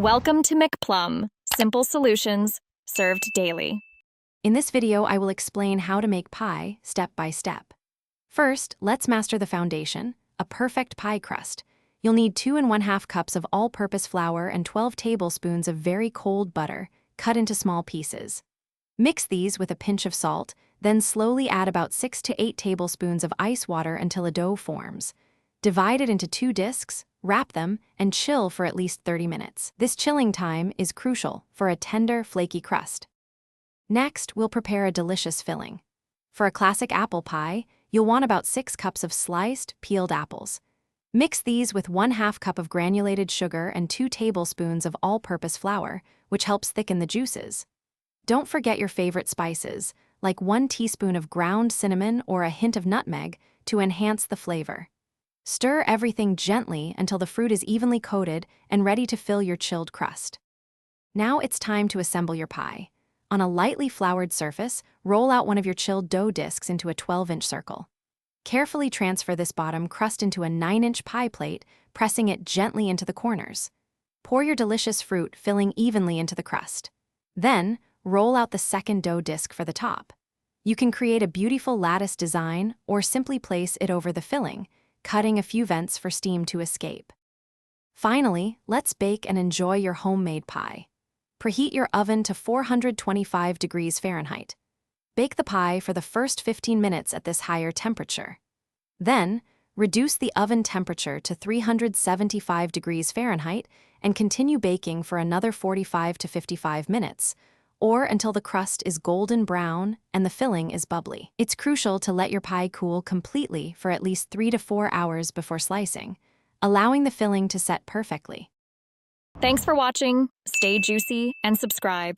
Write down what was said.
Welcome to McPlum, simple solutions served daily. In this video, I will explain how to make pie step by step. First, let's master the foundation, a perfect pie crust. You'll need 2 1/2 cups of all-purpose flour and 12 tablespoons of very cold butter, cut into small pieces. Mix these with a pinch of salt, then slowly add about 6 to 8 tablespoons of ice water until a dough forms. Divide it into 2 discs, wrap them, and chill for at least 30 minutes. This chilling time is crucial for a tender, flaky crust. Next, we'll prepare a delicious filling. For a classic apple pie, you'll want about 6 cups of sliced, peeled apples. Mix these with 1/2 cup of granulated sugar and 2 tablespoons of all-purpose flour, which helps thicken the juices. Don't forget your favorite spices, like 1 teaspoon of ground cinnamon or a hint of nutmeg, to enhance the flavor. Stir everything gently until the fruit is evenly coated and ready to fill your chilled crust. Now it's time to assemble your pie. On a lightly floured surface, roll out one of your chilled dough discs into a 12-inch circle. Carefully transfer this bottom crust into a 9-inch pie plate, pressing it gently into the corners. Pour your delicious fruit filling evenly into the crust. Then, roll out the second dough disc for the top. You can create a beautiful lattice design or simply place it over the filling, cutting a few vents for steam to escape. Finally, let's bake and enjoy your homemade pie. Preheat your oven to 425 degrees Fahrenheit. Bake the pie for the first 15 minutes at this higher temperature. Then, reduce the oven temperature to 375 degrees Fahrenheit and continue baking for another 45 to 55 minutes, or until the crust is golden brown and the filling is bubbly. It's crucial to let your pie cool completely for at least 3 to 4 hours before slicing, allowing the filling to set perfectly. Thanks for watching. Stay juicy and subscribe.